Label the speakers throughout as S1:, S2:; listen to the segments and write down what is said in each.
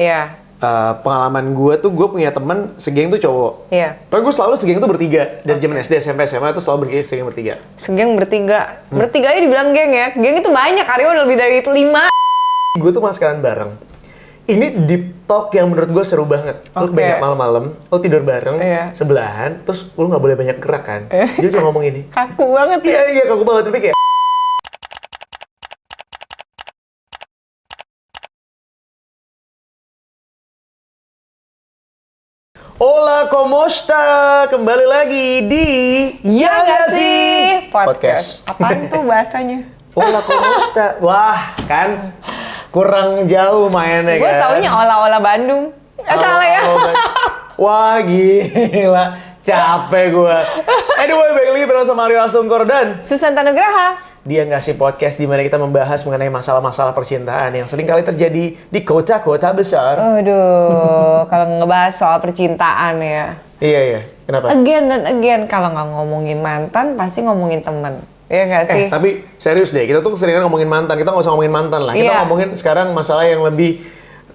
S1: Iya.
S2: Pengalaman gue tuh, gue punya temen segeng tuh cowok.
S1: Iya.
S2: Tapi gue selalu segeng tuh bertiga. Dari zaman SD, SMP, SMA tuh selalu segeng bertiga.
S1: Segeng bertiga. Bertiga aja dibilang geng ya. Geng itu banyak, karyawan lebih dari 5.
S2: Gue tuh maskaran bareng. Ini deep talk yang menurut gue seru banget. Lu banyak malam-malam, lu tidur bareng, sebelahan, terus lu nggak boleh banyak gerak kan. Dia cuma ngomong ini.
S1: Kaku banget.
S2: Iya, kaku banget. Tapi kayak Hola, ¿cómo está? Kembali lagi di
S1: Ya nggak sih?
S2: Podcast.
S1: Apaan tuh bahasanya?
S2: Hola, ¿cómo está? Wah, kan kurang jauh mainnya kan.
S1: Gue taunya olah-olah Bandung. Salah ya?
S2: Wah, gila. Capek gue. Anyway, balik lagi bersama Mario Astungkor dan
S1: Susanto Nugraha.
S2: Dia ngasih podcast di mana kita membahas mengenai masalah-masalah percintaan yang sering kali terjadi di kota-kota besar.
S1: Aduh, kalau ngebahas soal percintaan ya.
S2: Iya. Kenapa?
S1: Again dan again, kalau nggak ngomongin mantan, pasti ngomongin temen. Iya nggak sih?
S2: Tapi serius deh, kita tuh keseringan ngomongin mantan. Kita nggak usah ngomongin mantan lah. Kita ngomongin sekarang masalah yang lebih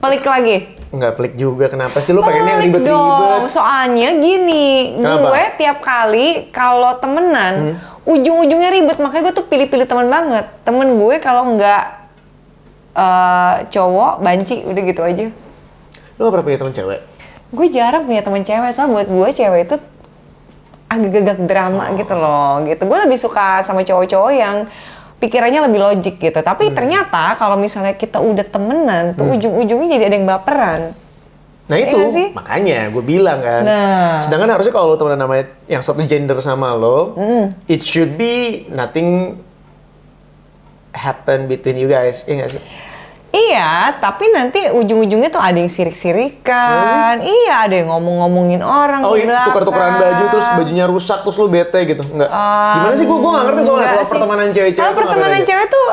S1: pelik lagi.
S2: Nggak pelik juga. Kenapa sih lu pengennya yang
S1: Pelik
S2: ribet-ribet?
S1: dong, soalnya gini.
S2: Kenapa?
S1: Gue tiap kali kalau temenan, ujung-ujungnya ribet. Makanya gue tuh pilih-pilih teman banget. Temen gue kalau nggak cowok, banci, udah gitu aja.
S2: Lu nggak pernah punya teman cewek?
S1: Gue jarang punya teman cewek, soalnya buat gue cewek itu agak-agak drama gitu loh. Gitu. Gue lebih suka sama cowok-cowok yang pikirannya lebih logik gitu. Tapi ternyata kalau misalnya kita udah temenan, tuh ujung-ujungnya jadi ada yang baperan.
S2: Nah itu, makanya gue bilang kan.
S1: Nah.
S2: Sedangkan harusnya kalau lo temenan namanya yang satu gender sama lo, it should be nothing happen between you guys, iya nggak sih?
S1: Iya, tapi nanti ujung-ujungnya tuh ada yang sirik-sirikan. Iya, ada yang ngomong-ngomongin orang di belakang.
S2: Tukar-tukaran baju terus bajunya rusak terus lu bete gitu. Enggak. Gimana sih? Gue nggak ngerti soalnya kalau pertemanan cewek-cewek.
S1: Kalau pertemanan cewek tuh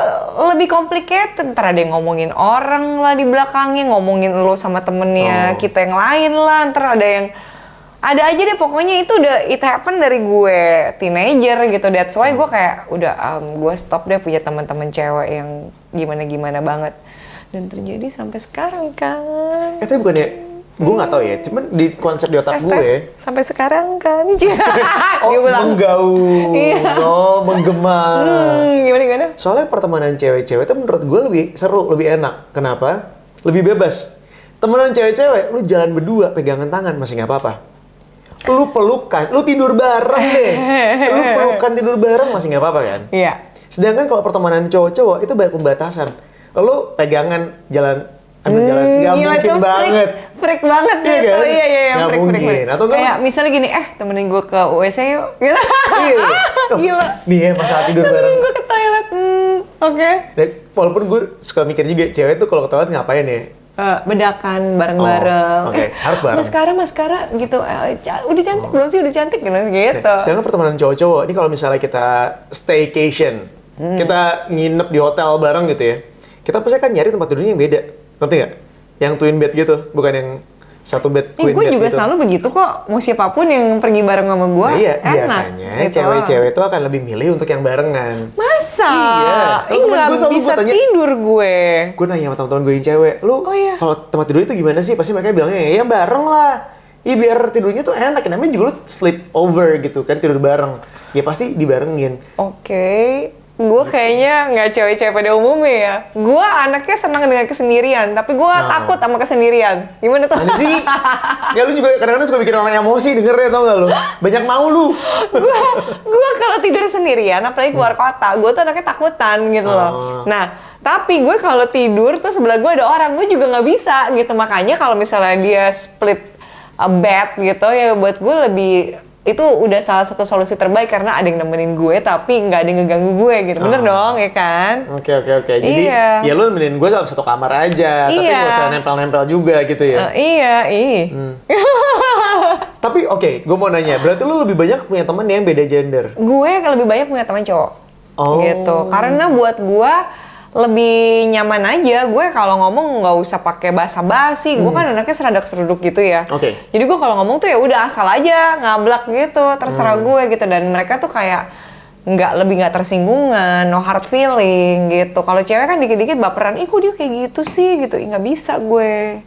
S1: lebih complicated. Ntar ada yang ngomongin orang lah di belakangnya, ngomongin lo sama temennya kita yang lain lah. Ntar ada aja deh, pokoknya itu udah it happen dari gue teenager gitu. That's why gue kayak udah gue stop deh punya teman-teman cewek yang gimana-gimana banget. Dan terjadi sampai sekarang kan.
S2: Tapi bukannya, gue nggak tahu ya, cuman di konsep di otak gue.
S1: Sampai sekarang kan.
S2: Menggaul, menggema.
S1: Gimana?
S2: Soalnya pertemanan cewek-cewek itu menurut gue lebih seru, lebih enak. Kenapa? Lebih bebas. Temenan cewek-cewek, lu jalan berdua, pegangan tangan masih nggak apa-apa. Lu pelukan, lu tidur bareng deh. Lu pelukan tidur bareng masih nggak apa-apa kan?
S1: Iya.
S2: Sedangkan kalau pertemanan cowok-cowok itu banyak pembatasan. Lu pegangan jalan ambil jalan, nggak mungkin banget.
S1: Freak banget
S2: iya
S1: gitu.
S2: Kan?
S1: Iya,
S2: nggak mungkin.
S1: Freak.
S2: Atau
S1: kayak misalnya gini, temenin gue ke WC yuk. Gitu.
S2: Iya.
S1: Gila.
S2: Nih ya, pas saat tidur bareng.
S1: Temenin gue ke toilet. Oke.
S2: Walaupun gue suka mikir juga, cewek tuh kalau ke toilet ngapain ya?
S1: Bedakan bareng-bareng.
S2: Oke. Harus bareng.
S1: Maskara gitu. Udah cantik belum sih? Udah cantik gitu.
S2: Nah, sedangkan pertemanan cowok-cowok, ini kalau misalnya kita staycation, kita nginep di hotel bareng gitu ya, kita pasti kan nyari tempat tidurnya yang beda. Ngerti nggak? Yang twin bed gitu, bukan yang satu bed queen bed gitu.
S1: Gue juga selalu begitu kok. Mau siapapun yang pergi bareng sama gue,
S2: iya,
S1: enak.
S2: biasanya gitu. Cewek-cewek itu akan lebih milih untuk yang barengan.
S1: Masa?
S2: Iya.
S1: Nggak bisa tidur gue.
S2: Gue nanya sama teman-teman gue yang cewek, lu kalau tempat tidur itu gimana sih? Pasti mereka bilangnya ya bareng lah. Iya biar tidurnya tuh enak. Namanya juga lu sleep over gitu kan, tidur bareng. Ya pasti dibarengin.
S1: Oke. Gue kayaknya nggak cewek-cewek pada umumnya ya. Gue anaknya senang dengan kesendirian, tapi gue takut sama kesendirian. Gimana tuh?
S2: Mana sih? Ya lu juga kadang-kadang suka bikin orang emosi dengernya, tau gak lu? Banyak mau lu.
S1: Gue kalau tidur sendirian, apalagi keluar kota, gue tuh anaknya takutan gitu loh. Nah, tapi gue kalau tidur tuh sebelah gue ada orang, gue juga nggak bisa gitu. Makanya kalau misalnya dia split bed gitu ya, buat gue lebih itu udah salah satu solusi terbaik karena ada yang nemenin gue tapi nggak ada yang ngeganggu gue gitu. Bener dong ya kan?
S2: Oke. Jadi ya lu nemenin gue dalam satu kamar aja, tapi nggak usah nempel-nempel juga gitu ya. Tapi gue mau nanya, berarti lu lebih banyak punya teman yang beda gender?
S1: Gue lebih banyak punya teman cowok. Gitu. Karena buat gue lebih nyaman aja. Gue kalau ngomong nggak usah pakai basa-basi. Gue kan anaknya seradak-seruduk gitu ya. Jadi gue kalau ngomong tuh ya udah asal aja ngablak gitu, terserah gue gitu. Dan mereka tuh kayak nggak tersinggungan, no hard feeling gitu. Kalau cewek kan dikit-dikit baperan, kok dia kayak gitu sih gitu. Nggak bisa gue.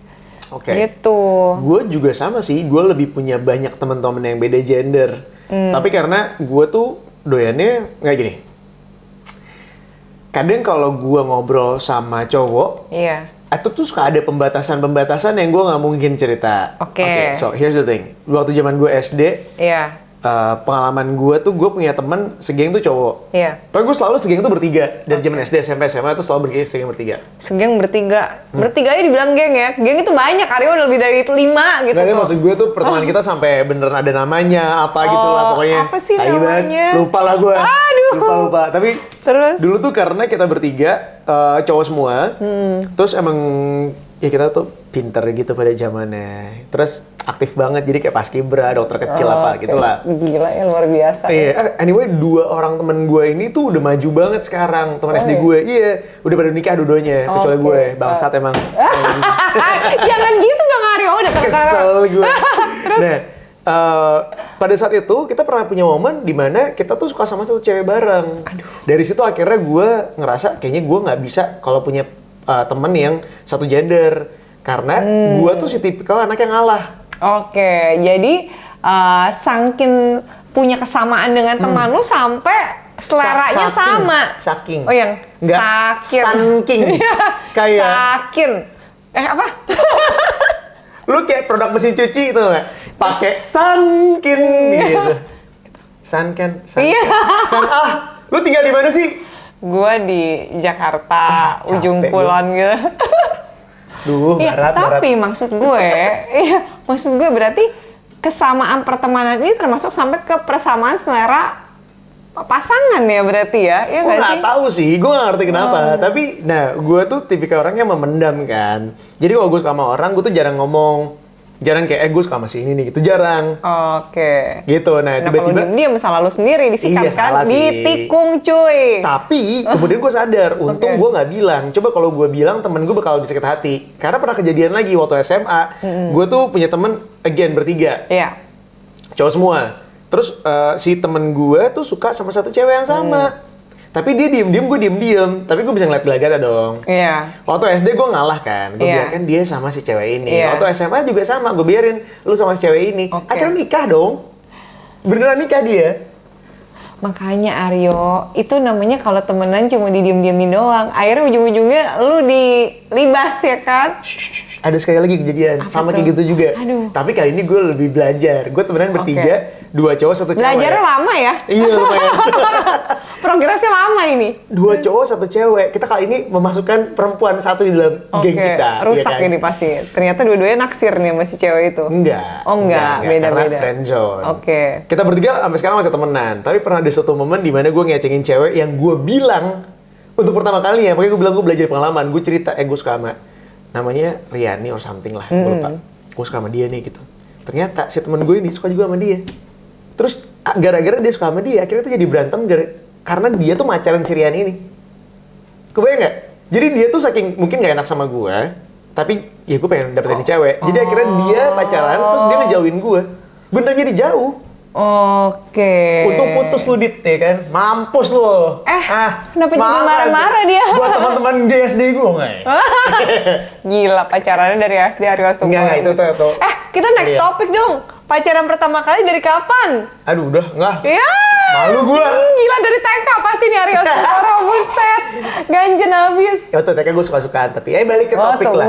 S2: Oke.
S1: Gitu.
S2: Gue juga sama sih, gue lebih punya banyak teman-teman yang beda gender. Tapi karena gue tuh doyannya nggak gini. Kadang kalau gue ngobrol sama cowok,
S1: Iya.
S2: itu tuh suka ada pembatasan-pembatasan yang gue nggak mungkin cerita.
S1: Oke.
S2: So here's the thing. Waktu zaman gue SD,
S1: Iya.
S2: pengalaman gue tuh gue punya temen segeng tuh cowok.
S1: Iya.
S2: Tapi gue selalu segeng tuh bertiga. Dari zaman SD, SMP, SMA tuh selalu segeng bertiga.
S1: Segeng bertiga. Bertiga aja dibilang geng ya. Geng itu banyak, Aryo lebih dari 5 gitu
S2: Nah,
S1: tuh.
S2: maksud gue tuh pertemanan kita sampai beneran ada namanya, apa gitu lah pokoknya.
S1: Apa sih
S2: Tai banget.
S1: namanya?
S2: Lupa lah gue.
S1: Aduh.
S2: Lupa. Tapi
S1: Terus?
S2: dulu tuh karena kita bertiga cowok semua, terus emang ya kita tuh pinter gitu pada zamannya. Terus aktif banget, jadi kayak paskibra, dokter kecil apa gitu lah.
S1: Gila ya, luar biasa.
S2: Iya, anyway 2 orang temen gue ini tuh udah maju banget sekarang, teman SD gue. Iya, udah pada nikah dua-duanya, kecuali gue. Bangsat emang.
S1: Jangan gitu dong Aryo, udah
S2: Kesel gue. Nah, pada saat itu kita pernah punya momen di mana kita tuh suka sama satu cewek bareng. Dari situ akhirnya gue ngerasa kayaknya gue nggak bisa kalau punya temen yang satu gender. Karena gue tuh si tipikal anak yang ngalah.
S1: Oke, jadi saking punya kesamaan dengan teman lu sampai seleranya sama.
S2: Saking.
S1: Oh yang
S2: Nggak,
S1: saking.
S2: saking. Kayak
S1: Sakin. Apa?
S2: lu kayak produk mesin cuci itu nggak? Pakai sankin gitu. Sanken.
S1: Iya.
S2: Lu tinggal di mana sih?
S1: Gua di Jakarta, ujung
S2: capek
S1: kulon gitu.
S2: Duh,
S1: Iya,
S2: barat.
S1: tapi maksud gue berarti kesamaan pertemanan ini termasuk sampai ke persamaan selera pasangan ya berarti ya? Iya
S2: Gue
S1: nggak sih?
S2: nggak tahu sih, gue nggak ngerti kenapa. Tapi, nah, gue tuh tipikal orang yang memendam kan. Jadi kalau gue suka sama orang, gue tuh jarang ngomong. Jarang kayak, gue suka sama si ini nih, gitu. Jarang.
S1: Oke.
S2: Gitu, nah
S1: Nah kalau
S2: tiba-tiba...
S1: diem salah lu sendiri disikat
S2: Iya,
S1: kan?
S2: salah sih.
S1: Ditikung cuy.
S2: Tapi, kemudian gue sadar, untung
S1: Oke.
S2: gue nggak bilang. Coba kalau gue bilang, temen gue bakal bisa sakit hati. Karena pernah kejadian lagi waktu SMA, gue tuh punya temen, again, bertiga.
S1: Iya.
S2: Cowok semua. Terus si temen gue tuh suka sama satu cewek yang sama. Tapi dia diem-diem, gue diem-diem. Tapi gue bisa ngeliat gelagatnya dong.
S1: Iya.
S2: Waktu SD gue ngalah kan. Gue
S1: Iya.
S2: biarkan dia sama si cewek ini.
S1: Iya.
S2: Waktu SMA juga sama. Gue biarin lu sama si cewek ini.
S1: Oke.
S2: Akhirnya nikah dong. Beneran nikah dia.
S1: Makanya Aryo, itu namanya kalau temenan cuma didiem-diemin doang. Akhirnya ujung-ujungnya lu dilibas ya kan?
S2: Ada sekali lagi kejadian.
S1: Apa
S2: sama
S1: tuh?
S2: kayak gitu juga.
S1: Aduh.
S2: Tapi kali ini gue lebih belajar. Gue temenan bertiga. 2 cowok, 1 cewek.
S1: Belajarnya lama ya?
S2: Iya lumayan.
S1: Progresnya lama ini.
S2: 2 cowok, 1 cewek. Kita kali ini memasukkan perempuan 1 di dalam geng kita.
S1: Rusak
S2: iya kan?
S1: ini pasti. Ternyata dua-duanya naksir nih sama si cewek itu.
S2: Enggak.
S1: Oh enggak, beda-beda.
S2: Karena friendzone.
S1: Oke.
S2: Kita bertiga sampai sekarang masih temenan. Tapi pernah ada suatu momen di mana gue ngecengin cewek yang gue bilang untuk pertama kali ya. Makanya gue bilang gue belajar pengalaman. Gue cerita, gue suka sama namanya Riani or something lah. Gue lupa. Gue suka sama dia nih gitu. Ternyata si temen gue ini suka juga sama dia. Terus gara-gara dia suka sama dia, akhirnya tuh jadi berantem karena dia tuh macaran si Riani ini. Kebayang nggak? Jadi dia tuh saking mungkin nggak enak sama gue, tapi ya gue pengen dapetin cewek. Jadi akhirnya dia pacaran, terus dia ngejauhin gue. Bener jadi jauh.
S1: Oke.
S2: Untung putus lu Dit, ya kan? Mampus lu.
S1: Kenapa jadi marah-marah dia?
S2: Buat teman-teman di SD gue nggak ya?
S1: Gila, pacarannya dari SD Aryo
S2: Nggak, itu tuh.
S1: Kita next
S2: Iya.
S1: topic dong. Pacaran pertama kali dari kapan?
S2: Aduh, udah nggak.
S1: Ya.
S2: Malu gua.
S1: Gila dari TK pasti nih Aryo Asmoro, buset. Ganjen abis.
S2: Ya waktu TK gue suka-sukaan, tapi balik ke topik
S1: tuh.
S2: lah.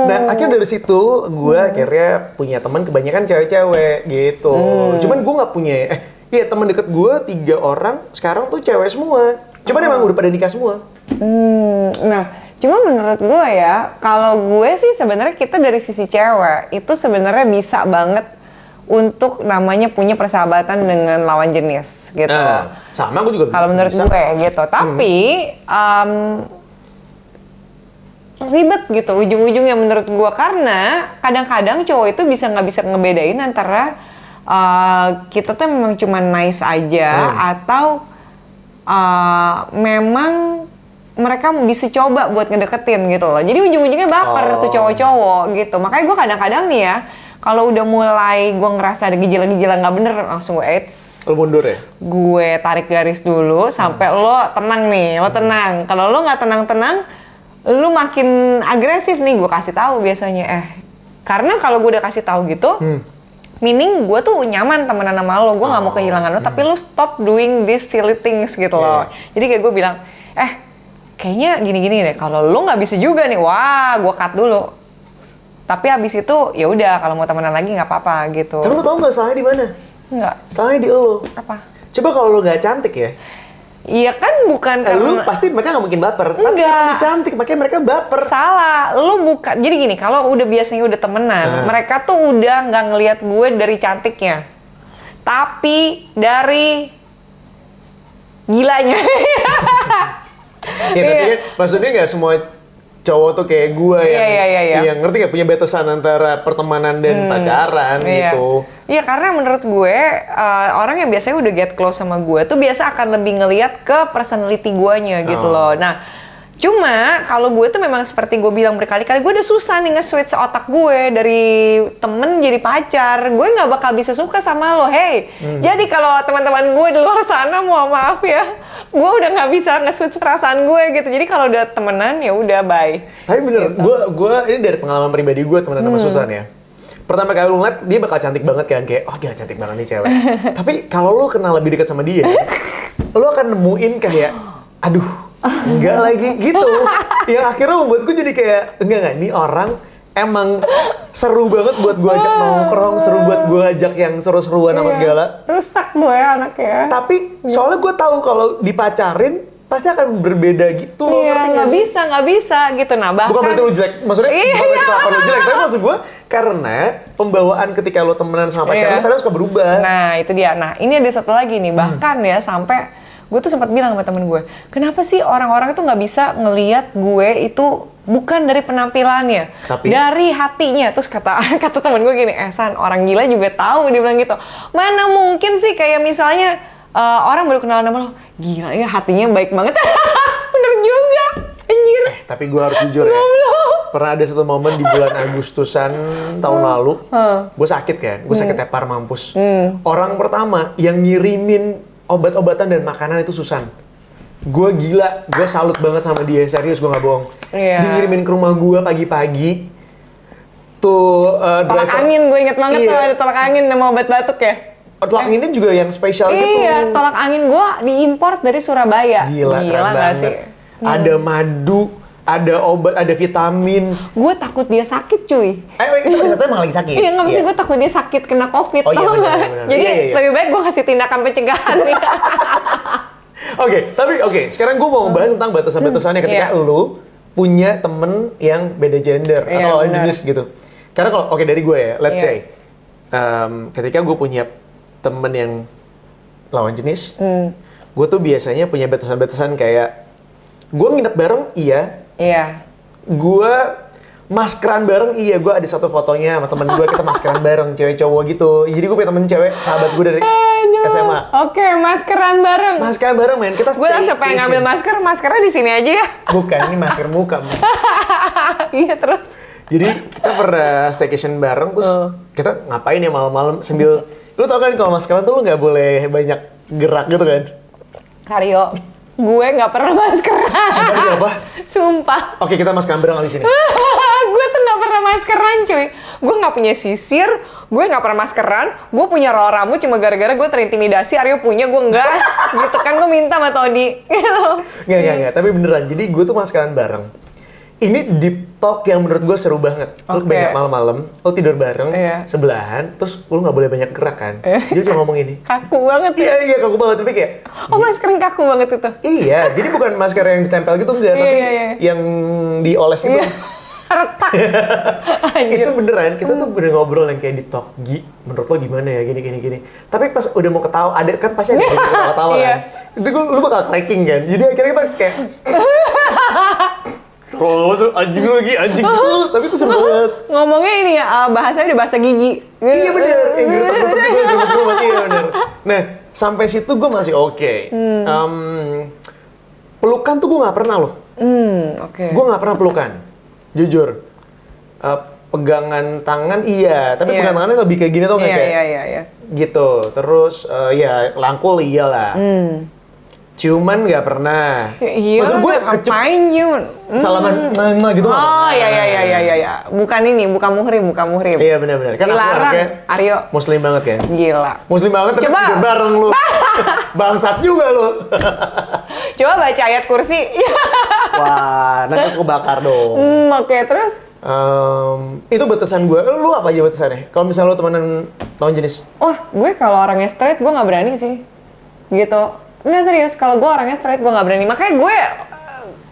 S2: Nah, akhirnya dari situ gue akhirnya punya teman kebanyakan cewek-cewek gitu. Cuman gue nggak punya, iya teman deket gue 3 orang sekarang tuh cewek semua. Cuman emang udah pada nikah semua.
S1: Nah, cuma menurut gue ya, kalau gue sih sebenarnya kita dari sisi cewek itu sebenarnya bisa banget untuk namanya punya persahabatan dengan lawan jenis gitu.
S2: Nah, sama gue juga
S1: Kalau menurut
S2: bisa.
S1: gue gitu. Tapi ribet gitu ujung-ujungnya menurut gue karena kadang-kadang cowok itu nggak bisa ngebedain antara kita tuh memang cuma nice aja atau memang mereka bisa coba buat ngedeketin gitu loh. Jadi ujung-ujungnya baper tuh cowok-cowok gitu. Makanya gue kadang-kadang nih ya, kalau udah mulai gue ngerasa ada gejala-gejala nggak bener, langsung gue
S2: Lu mundur ya?
S1: gue tarik garis dulu sampai lo tenang nih, lo tenang. Kalau lo nggak tenang-tenang, lo makin agresif nih. Gue kasih tahu biasanya, Karena kalau gue udah kasih tahu gitu, meaning gue tuh nyaman temenan sama lo, gue nggak mau kehilangan lo, tapi lo stop doing this silly things gitu loh. Jadi kayak gue bilang, kayaknya gini-gini deh, kalau lo nggak bisa juga nih, wah gue cut dulu. Tapi abis itu ya udah, kalau mau temenan lagi nggak apa-apa gitu.
S2: Tapi lo tau nggak salahnya di mana?
S1: Nggak.
S2: Salahnya di lo.
S1: Apa?
S2: Coba kalau lo nggak cantik ya,
S1: Iya kan bukan karena...
S2: lu pasti mereka nggak mungkin baper. Tapi karena lu cantik, makanya mereka baper.
S1: Salah, lu bukan. Jadi gini, kalau udah biasanya udah temenan, mereka tuh udah nggak ngelihat gue dari cantiknya, tapi dari gilanya.
S2: Ya tapi kan maksudnya nggak semua cowok tuh kayak gue yang ngerti gak punya batasan antara pertemanan dan pacaran gitu.
S1: Iya, karena menurut gue orang yang biasanya udah get close sama gue tuh biasa akan lebih ngelihat ke personality guanya gitu loh. Nah, cuma kalau gue tuh memang seperti gue bilang berkali-kali, gue udah susah nih nge-switch otak gue dari temen jadi pacar. Gue nggak bakal bisa suka sama lo, Jadi kalau teman-teman gue di luar sana, mohon maaf ya, gue udah nggak bisa nge-switch perasaan gue gitu. Jadi kalau udah temenan ya udah bye.
S2: Tapi bener,
S1: gitu.
S2: gue ini dari pengalaman pribadi gue temenan sama Susan ya. Pertama kali lu ngeliat, dia bakal cantik banget kan, kayak, oh gila cantik banget nih cewek. Tapi kalau lu kenal lebih dekat sama dia, lu akan nemuin kayak, aduh, enggak lagi gitu. Yang akhirnya membuat gue jadi kayak, enggak, ini orang emang seru banget buat gue ajak nongkrong, seru buat gue ajak yang seru-seruan sama segala.
S1: Rusak gue anaknya.
S2: Tapi soalnya gue tahu kalau dipacarin, pasti akan berbeda gitu loh, ngerti
S1: nggak bisa gitu. Nah, bahkan
S2: bukan berarti lu jelek, maksudnya bukan berarti kelakuan lu jelek, tapi maksud gue karena pembawaan ketika lu temenan sama pacar lu kadang suka berubah.
S1: Nah, itu dia. Nah, ini ada satu lagi nih, bahkan ya sampai gue tuh sempat bilang sama temen gue, kenapa sih orang-orang itu nggak bisa ngelihat gue itu bukan dari penampilannya,
S2: tapi
S1: dari hatinya. Terus kata temen gue gini, San, orang gila juga tahu, dia bilang gitu. Mana mungkin sih kayak misalnya orang baru kenal nama lo, gila ya hatinya baik banget. Bener juga, anjir.
S2: Tapi gue harus jujur ya, pernah ada satu momen di bulan Agustusan tahun lalu, gue sakit kan, gue sakit tepar mampus. Orang pertama yang ngirimin obat-obatan dan makanan itu Susan. Gue gila, gue salut banget sama dia, serius gue gak bohong. Dia ngirimin ke rumah gue pagi-pagi. Tuh
S1: tolak angin, gue inget banget tuh ada tolak angin sama obat batuk ya.
S2: Tolak anginnya juga yang spesial gitu.
S1: Iya, tolak angin gue diimport dari Surabaya.
S2: Gila keren banget. Sih? Ada madu, ada obat, ada vitamin.
S1: Gue takut dia sakit cuy.
S2: Itu ternyata emang lagi sakit?
S1: Iya, nggak bisa, gue takut dia sakit kena COVID.
S2: Oh iya benar.
S1: Jadi lebih baik gue kasih tindakan pencegahan nih.
S2: Oke, sekarang gue mau ngebahas tentang batasan-batasannya ketika lu punya temen yang beda gender atau lawan jenis gitu. Karena kalau dari gue ya, let's say ketika gue punya temen yang lawan jenis, gue tuh biasanya punya batasan-batasan kayak gue nginep bareng, gue maskeran bareng, gue ada satu fotonya sama temen gue, kita maskeran bareng, cewek cowok gitu. Jadi gue punya temen cewek, sahabat gue dari SMA.
S1: Oke, maskeran bareng.
S2: Maskeran bareng, men. Kita
S1: gue langsung pengen ngambil maskernya di sini aja ya.
S2: Bukan, ini masker muka.
S1: Iya, terus.
S2: Jadi kita pernah staycation bareng, terus kita ngapain ya malam-malam sambil, lu tau kan kalau maskeran tuh lu nggak boleh banyak gerak gitu kan?
S1: Karyo, gue nggak pernah maskeran.
S2: Sumpah apa?
S1: Sumpah.
S2: Oke, kita maskeran bareng kali sini.
S1: Gue tuh nggak pernah maskeran cuy. Gue nggak punya sisir, gue nggak pernah maskeran. Gue punya roll rambut cuma gara-gara gue terintimidasi. Aryo punya, gue enggak. Gitu kan, gue minta sama Todi.
S2: Nggak. Tapi beneran. Jadi gue tuh maskeran bareng. Ini deep talk yang menurut gue seru banget. Lu banyak malam-malam, lu tidur bareng, sebelahan, terus lu nggak boleh banyak gerak kan. Dia cuma ngomong ini.
S1: Kaku banget.
S2: Iya, kaku banget. Tapi kayak...
S1: masker yang kaku banget itu?
S2: Iya, jadi bukan masker yang ditempel gitu, enggak. Tapi yang dioles gitu.
S1: Retak.
S2: Itu beneran, kita tuh bener ngobrol yang kayak deep talk. Menurut lo gimana ya, gini. Tapi pas udah mau ketawa, ada kan pasti ada yang ketawa kan. Itu lu bakal cracking kan. Jadi akhirnya kita kayak... anjing lagi, tapi itu seru banget.
S1: Ngomongnya ini ya, bahasanya udah bahasa gigi.
S2: Iya bener, yang geretak-geretak gitu, geretak-geretak, iya bener. Nah, sampai situ gue masih oke. Pelukan tuh gue nggak pernah loh. Gue nggak pernah pelukan, jujur. Pegangan tangan tapi pegangan tangannya lebih kayak gini tau nggak kayak?
S1: Iya.
S2: Gitu, terus ya langkul iyalah. Ciuman nggak pernah.
S1: Iya,
S2: Maksud gue
S1: ngapain ciuman?
S2: salaman gitu nggak
S1: Oh
S2: pernah.
S1: ya. Bukan ini, bukan muhrim.
S2: Iya benar-benar. Kan aku
S1: Dilarang,
S2: anaknya
S1: Aryo.
S2: Muslim banget ya.
S1: Gila.
S2: Muslim banget tapi
S1: Coba.
S2: tidur bareng lu. Bangsat juga lu.
S1: Coba baca ayat kursi.
S2: Wah, nanti aku bakar dong.
S1: Oke, terus?
S2: Itu batasan gue. Lu apa aja batasannya? Kalau misalnya lu temenan lawan jenis?
S1: Wah, gue kalau orangnya straight, gue nggak berani sih. Gitu. Nggak serius, kalau gue orangnya straight, gue nggak berani. Makanya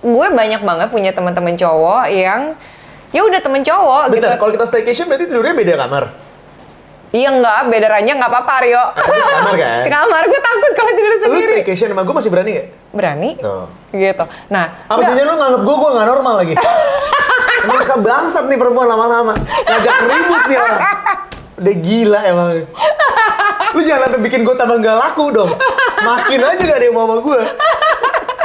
S1: gue banyak banget punya teman-teman cowok yang ya udah temen cowok
S2: Bentar,
S1: gitu.
S2: kalau kita staycation berarti tidurnya beda kamar?
S1: Iya enggak, beda ranjang nggak apa-apa, Aryo.
S2: Tapi sekamar kan?
S1: Sekamar, gue takut kalau tidur
S2: Lu
S1: sendiri.
S2: staycation sama gue masih berani gak?
S1: Berani?
S2: Tuh.
S1: Gitu. Nah,
S2: Apa jangan lu nganggep gue nggak normal lagi? Emang suka bangsat nih perempuan lama-lama. Ngajak ribut nih orang. Udah gila emang. Lu jangan sampai bikin gue tambah nggak laku dong. Makin aja gak ada yang mau sama gue.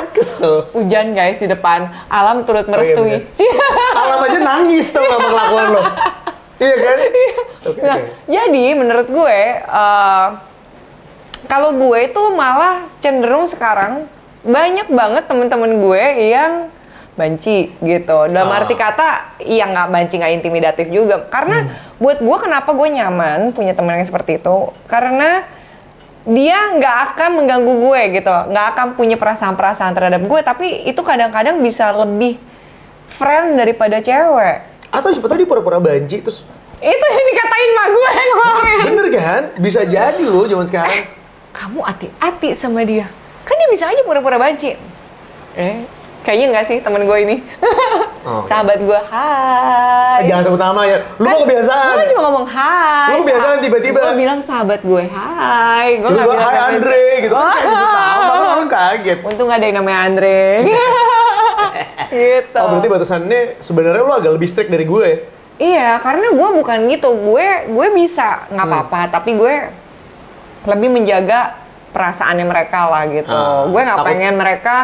S2: Kesel.
S1: hujan guys di depan, alam turut merestui.
S2: Alam aja nangis tau sama kelakuan lo. Iya kan? Oke,
S1: Nah,
S2: oke.
S1: jadi menurut gue, kalau gue itu malah cenderung sekarang banyak banget temen-temen gue yang banci gitu. Dalam arti kata, ya nggak banci, nggak intimidatif juga. Karena buat gue kenapa gue nyaman punya temen yang seperti itu? Karena dia nggak akan mengganggu gue gitu, nggak akan punya perasaan-perasaan terhadap gue. Tapi itu kadang-kadang bisa lebih friend daripada cewek.
S2: Atau siapa tau dia pura-pura banci terus.
S1: Itu yang dikatain mak gue kemarin.
S2: Bener kan? Bisa jadi loh zaman sekarang.
S1: Kamu hati-hati sama dia. Kan dia bisa aja pura-pura banci. Kayaknya enggak sih temen gue ini.
S2: Oh, oke.
S1: Sahabat gue, hai.
S2: Jangan sebut nama ya. Lu mau kebiasaan.
S1: Gue cuma ngomong hai.
S2: Lu kebiasaan tiba-tiba.
S1: Gue bilang sahabat gue, hai. Gue
S2: Terus
S1: nggak
S2: gua,
S1: bilang
S2: hai
S1: namanya.
S2: Andre gitu kan. Kayak sebut nama kan orang kaget.
S1: Untung gak ada yang namanya Andre. Gitu.
S2: Oh berarti batasannya sebenarnya lu agak lebih strict dari gue.
S1: Iya, karena gue bukan gitu. Gue bisa nggak apa-apa, tapi gue lebih menjaga perasaannya mereka lah gitu. Gue nggak
S2: takut-
S1: pengen mereka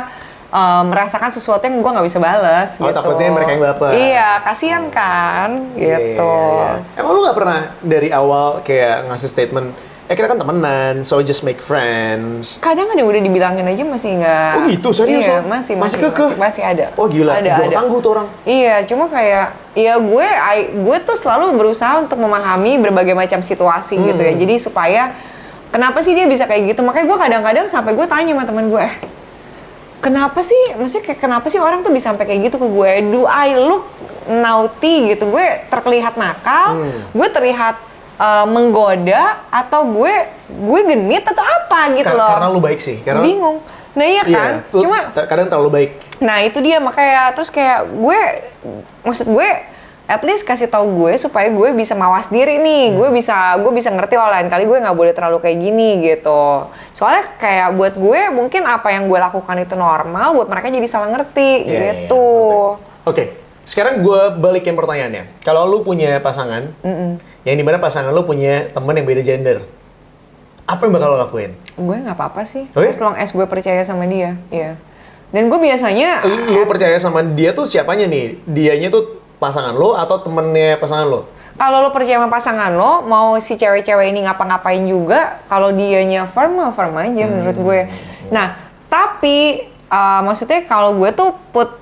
S1: merasakan sesuatu yang gue nggak bisa balas
S2: Oh,
S1: gitu.
S2: takutnya mereka yang baper.
S1: Iya, kasihan kan, gitu.
S2: Iya. Emang lu gak pernah dari awal kayak ngasih statement, kita kan temenan, so just make friends.
S1: Kadang ada yang udah dibilangin aja masih nggak.
S2: Oh gitu, serius
S1: Iya,
S2: lo?
S1: masih
S2: Masih kekeh?
S1: masih ada.
S2: Oh gila,
S1: ada.
S2: jual tangguh tuh orang.
S1: Iya, cuma kayak ya gue tuh selalu berusaha untuk memahami berbagai macam situasi gitu ya. Jadi supaya kenapa sih dia bisa kayak gitu? Makanya gue kadang-kadang sampai gue tanya sama teman gue, kenapa sih? Maksudnya kayak kenapa sih orang tuh bisa sampai kayak gitu ke gue? Do I look naughty gitu? Gue terlihat nakal, gue terlihat menggoda, atau gue genit atau apa gitu loh?
S2: Karena lu baik sih. Karena
S1: Bingung. Nah iya kan?
S2: lu
S1: Cuma
S2: kadang terlalu baik.
S1: nah itu dia, makanya terus kayak gue, maksud gue at least kasih tahu gue supaya gue bisa mawas diri nih, gue bisa ngerti lain kali gue nggak boleh terlalu kayak gini gitu. Soalnya kayak buat gue mungkin apa yang gue lakukan itu normal, buat mereka jadi salah ngerti
S2: Iya,
S1: gitu.
S2: Oke, sekarang gue balikin pertanyaannya. Kalau lu punya pasangan, yang dimana pasangan lu punya temen yang beda gender, apa yang bakal lo lakuin?
S1: Gue nggak apa-apa sih,
S2: Oh iya?
S1: as long as gue percaya sama dia, iya. Dan gue biasanya
S2: Lu percaya sama dia tuh siapanya nih? Dianya tuh pasangan lo atau temennya pasangan lo?
S1: kalau lo percaya sama pasangan lo, mau si cewek-cewek ini ngapa-ngapain juga, kalau dianya firm aja menurut gue. Nah, tapi maksudnya kalau gue tuh put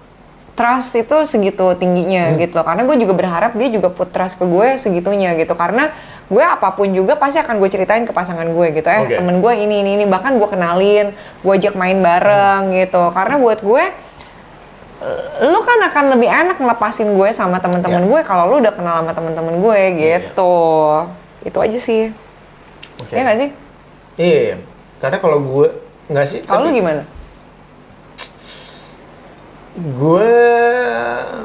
S1: trust itu segitu tingginya gitu loh. Karena gue juga berharap dia juga put trust ke gue segitunya gitu. Karena gue apapun juga pasti akan gue ceritain ke pasangan gue gitu.
S2: Oke.
S1: Temen gue ini, bahkan gue kenalin, gue ajak main bareng gitu. Karena buat gue, lu kan akan lebih enak ngelepasin gue sama temen-temen gue kalau lu udah kenal sama temen-temen gue gitu. Itu aja sih.
S2: Oke.
S1: Iya nggak sih?
S2: Iya, karena kalau gue nggak sih.
S1: Kalau lu
S2: tapi
S1: gimana?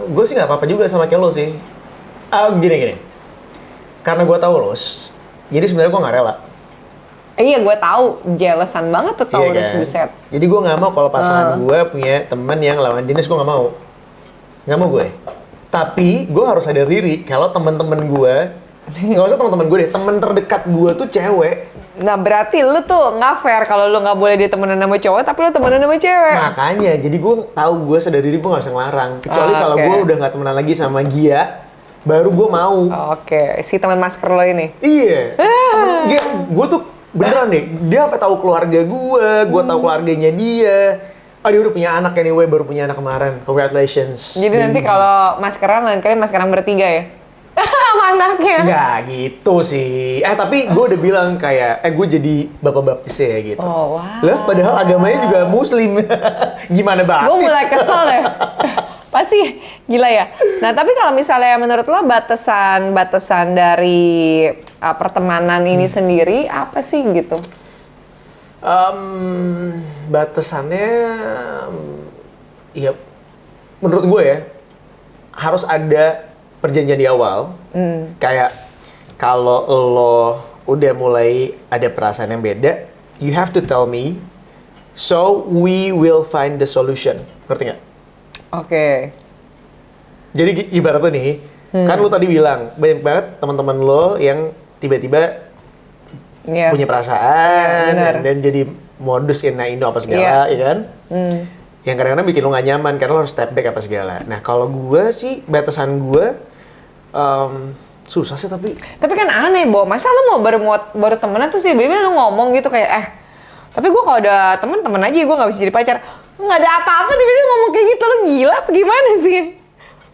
S2: Gue sih nggak apa-apa juga sama kayak lo sih. Gini. Karena gue tahu lo, jadi sebenarnya gue nggak rela.
S1: Iya, gue tahu, jealousan banget tuh
S2: Iya
S1: Taurus,
S2: kan?
S1: buset.
S2: Jadi gue nggak mau kalau pasangan gue punya teman yang lawan jenis, gue nggak mau gue. Tapi gue harus sadar diri kalau teman-teman gue, nggak usah teman-teman gue deh, teman terdekat gue tuh cewek.
S1: Nah, berarti lu tuh nggak fair kalau lu nggak boleh ditemenan sama cowok, tapi lu temenan sama cewek.
S2: Makanya, jadi gue tahu gue sadar diri gue nggak bisa ngelarang. Kecuali kalau
S1: Oke.
S2: gue udah nggak temenan lagi sama Gia, baru gue mau.
S1: Oke, si teman masker lo ini.
S2: Iya. Gue tuh beneran deh, dia apa tahu keluarga gue tahu keluarganya dia. Oh dia udah punya anak anyway, baru punya anak kemarin. Congratulations.
S1: Jadi nanti kalau maskeran, lain kali maskeran bertiga ya? Sama anaknya.
S2: Nggak gitu sih. Tapi gue udah bilang kayak, gue jadi bapak baptis ya gitu.
S1: Oh wow.
S2: Lah padahal agamanya juga muslim. Gimana baptis?
S1: Gue mulai kesel ya. Pasti gila ya. Nah tapi kalau misalnya menurut lo batasan dari pertemanan ini sendiri apa sih gitu?
S2: Batasannya, ya menurut gue ya harus ada perjanjian di awal. Kayak kalau lo udah mulai ada perasaan yang beda, you have to tell me, so we will find the solution. Ngerti nggak?
S1: Oke.
S2: Jadi ibaratnya nih, kan lo tadi bilang banyak banget teman-teman lo yang tiba-tiba punya perasaan dan jadi modus kena ini apa segala, ya kan? Yang kadang-kadang bikin lo gak nyaman karena lo harus step back apa segala. Nah kalau gue sih batasan gue susah sih tapi
S1: kan aneh Bo, masa lo mau baru temenan terus tiba-tiba lo ngomong gitu kayak tapi gue kalau udah temen aja gue nggak bisa jadi pacar, nggak ada apa-apa tiba-tiba ngomong kayak gitu, lo gila apa gimana sih?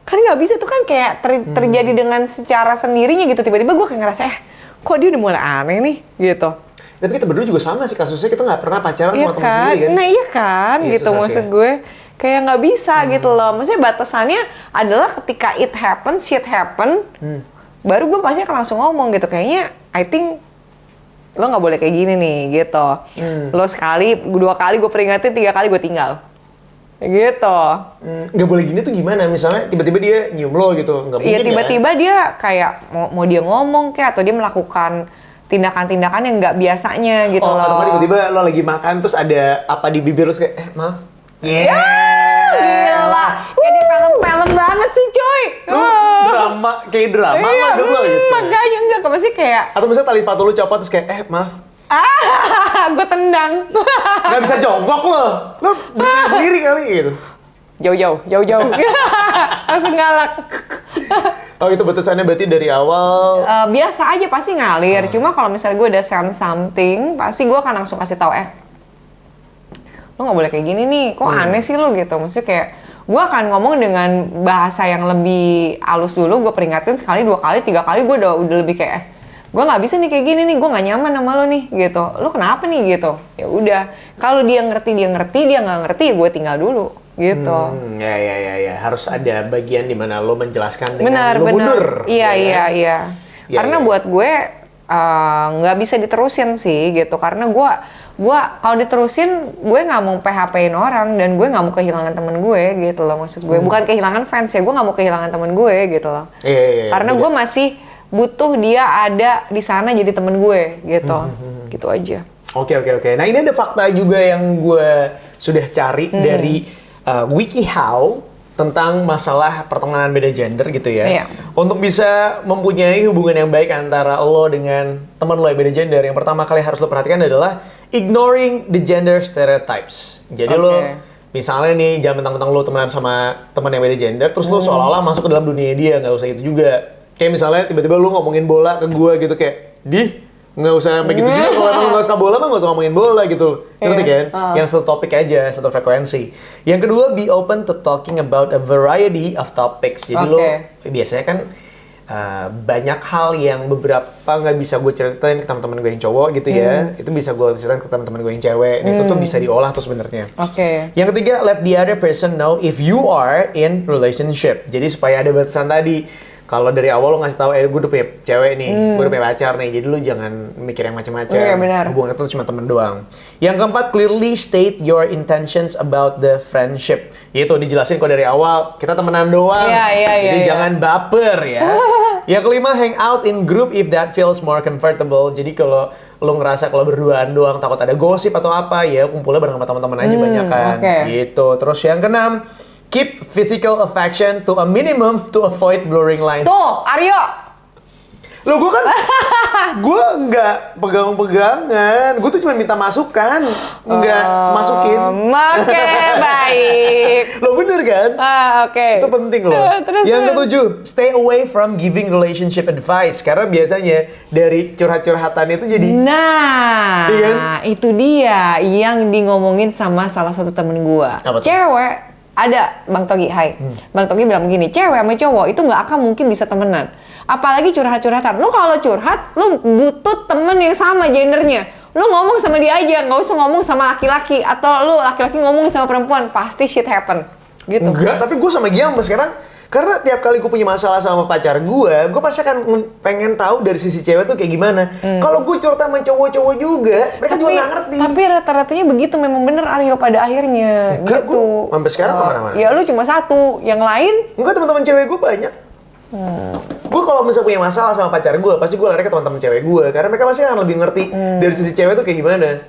S1: Kan nggak bisa tuh kan kayak terjadi dengan secara sendirinya gitu, tiba-tiba gue kayak ngerasa kok dia udah mulai aneh nih gitu.
S2: Tapi kita berdua juga sama sih kasusnya, kita nggak pernah pacaran sama teman sendiri kan?
S1: Nah iya kan, gitu maksud gue. Kayak nggak bisa gitu loh. Maksudnya batasannya adalah ketika it happen, shit happen, baru gue pasti akan langsung ngomong gitu. Kayaknya, I think lo nggak boleh kayak gini nih gitu. Lo sekali, 2 kali gue peringatin, 3 kali gue tinggal. Gitu.
S2: Nggak boleh gini tuh gimana? Misalnya tiba-tiba dia nyium lo gitu, nggak mungkin.
S1: Iya tiba-tiba dia kayak mau dia ngomong kayak atau dia melakukan tindakan-tindakan yang nggak biasanya gitu loh.
S2: Atau tiba-tiba lo lagi makan terus ada apa di bibir lo kayak maaf.
S1: Gila. Kayak di film-film banget sih coy.
S2: Drama, kayak drama lo gitu.
S1: Makanya enggak, maksudnya kayak
S2: atau misalnya tali sepatu lo copot terus kayak maaf.
S1: Gue tendang.
S2: Nggak bisa jongkok lo berdiri sendiri kali gitu.
S1: Jauh-jauh. Langsung galak.
S2: Oh itu batasannya berarti dari awal?
S1: Biasa aja pasti ngalir. Cuma kalau misalnya gue udah sense something, pasti gue akan langsung kasih tahu lo nggak boleh kayak gini nih. Kok aneh sih lo gitu. Maksudnya kayak gue akan ngomong dengan bahasa yang lebih halus dulu. Gue peringatin sekali, 2 kali, 3 kali. Gue udah lebih kayak gue nggak bisa nih kayak gini nih. Gue nggak nyaman sama lo nih gitu. Lo kenapa nih gitu. Ya udah. Kalau dia ngerti, dia nggak ngerti ya gue tinggal dulu. Gitu.
S2: Ya. Harus ada bagian di mana lo menjelaskan dengan lo mundur.
S1: Iya. Karena buat gue nggak bisa diterusin sih gitu. Karena gue kalau diterusin gue nggak mau PHP-in orang dan gue nggak mau kehilangan temen gue gitu loh, maksud gue. Bukan kehilangan fans ya, gue nggak mau kehilangan temen gue gitu loh. Karena gue masih butuh dia ada di sana jadi temen gue gitu. Gitu aja. Oke.
S2: Nah ini ada fakta juga yang gue sudah cari dari WikiHow tentang masalah pertemanan beda gender gitu ya.
S1: Iya.
S2: Untuk bisa mempunyai hubungan yang baik antara lo dengan teman lo yang beda gender, yang pertama kali harus lo perhatikan adalah ignoring the gender stereotypes. Jadi lo misalnya nih jangan mentang-mentang lo temenan sama teman yang beda gender, terus lo seolah-olah masuk ke dalam dunia dia, nggak usah gitu juga. Kayak misalnya tiba-tiba lo ngomongin bola ke gue gitu kayak, nggak usah begitu juga, kalau emang lo nggak suka bola mah nggak usah ngomongin bola gitu. Ngerti kan? Yang satu topik aja, satu frekuensi. Yang kedua, be open to talking about a variety of topics. Jadi lo biasanya kan banyak hal yang beberapa nggak bisa gue ceritain ke teman-teman gue yang cowok gitu ya. Itu bisa gue ceritain ke teman-teman gue yang cewek. Itu tuh bisa diolah tuh sebenarnya. Yang ketiga, let the other person know if you are in relationship. Jadi supaya ada batasan tadi. Kalau dari awal lo ngasih tahu, gue udah punya cewek nih, gue udah punya pacar nih, jadi lo jangan mikir yang macam-macam. Hubungan itu cuma temen doang. Yang keempat, clearly state your intentions about the friendship. Yaitu dijelasin kok dari awal, kita temenan doang. Jadi jangan baper ya. Yang kelima, hang out in group if that feels more comfortable. Jadi kalau lo ngerasa kalau berduaan doang takut ada gosip atau apa, ya kumpulnya bareng sama teman-teman aja banyak kan. Gitu. Terus yang keenam, keep physical affection to a minimum to avoid blurring lines.
S1: Tuh, Aryo.
S2: Loh gue nggak pegang-pegangan. Gue tuh cuma minta masukan, nggak masukin.
S1: Oke, baik.
S2: Lo bener kan?
S1: Oke.
S2: Itu penting loh. Yang ketujuh, stay away from giving relationship advice. Karena biasanya dari curhat-curhatan itu jadi...
S1: Nah,
S2: Iya kan?
S1: itu dia yang di ngomongin sama salah satu temen gua.
S2: Apa tuh?
S1: Cewek, ada Bang Togi, hai. Bang Togi bilang begini, cewek sama cowok itu nggak akan mungkin bisa temenan. Apalagi curhat-curhatan. Lu kalau curhat, lu butuh temen yang sama gendernya. Lu ngomong sama dia aja, nggak usah ngomong sama laki-laki. Atau lu laki-laki ngomong sama perempuan, pasti shit happen. Gitu.
S2: Enggak, tapi gue sama Giang sampai sekarang, karena tiap kali gue punya masalah sama pacar gue pasti akan pengen tahu dari sisi cewek tuh kayak gimana. Kalau gue curhat sama cowok-cowok juga, mereka juga nggak ngerti.
S1: Tapi rata-ratanya begitu memang bener Aryo pada akhirnya.
S2: Enggak,
S1: gitu.
S2: gue sampai sekarang kemana-mana.
S1: Ya lu cuma satu, yang lain
S2: Enggak, teman-teman cewek gue banyak. Gue kalau misalnya punya masalah sama pacar gue, pasti gue lari ke teman-teman cewek gue, karena mereka pasti akan lebih ngerti dari sisi cewek tuh kayak gimana.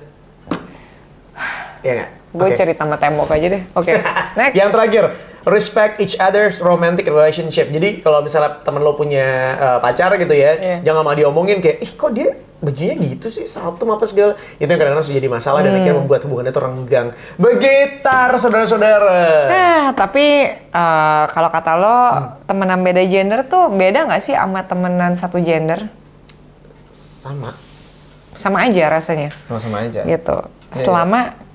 S2: Iya nggak?
S1: gue cerita sama tembok aja deh. Oke. Next.
S2: Yang terakhir, respect each other's romantic relationship. Jadi kalau misalnya temen lo punya pacar gitu ya, jangan malah diomongin kayak, ih kok dia bajunya gitu sih, saltum apa segala. Itu yang kadang-kadang sudah jadi masalah dan akhirnya membuat hubungannya itu renggang. Begitar, saudara-saudara.
S1: Nah, tapi kalau kata lo, temenan beda gender tuh beda nggak sih sama temenan satu gender?
S2: Sama.
S1: Sama aja rasanya.
S2: Sama-sama aja.
S1: Gitu. Selama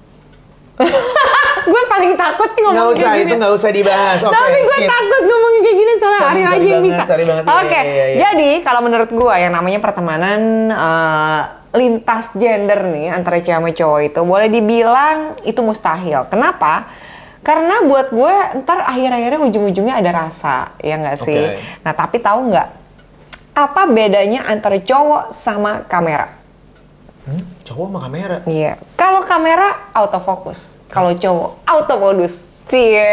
S1: gue paling takut nih ngomong
S2: Nggak usah,
S1: kayak gini.
S2: itu nggak usah dibahas. Oke,
S1: Tapi gue
S2: skip.
S1: takut ngomongin kayak gini soalnya Aryo aja yang bisa.
S2: Sorry banget.
S1: Oke,
S2: Iya.
S1: jadi kalau menurut gue yang namanya pertemanan lintas gender nih antara cewek sama cowok itu boleh dibilang itu mustahil. Kenapa? Karena buat gue ntar akhir-akhirnya ujung-ujungnya ada rasa, ya nggak sih?
S2: Oke.
S1: Nah tapi tahu nggak apa bedanya antara cowok sama kamera?
S2: Cowok sama kamera.
S1: Iya. Kalau kamera autofocus, kalau cowok auto modus. Cie.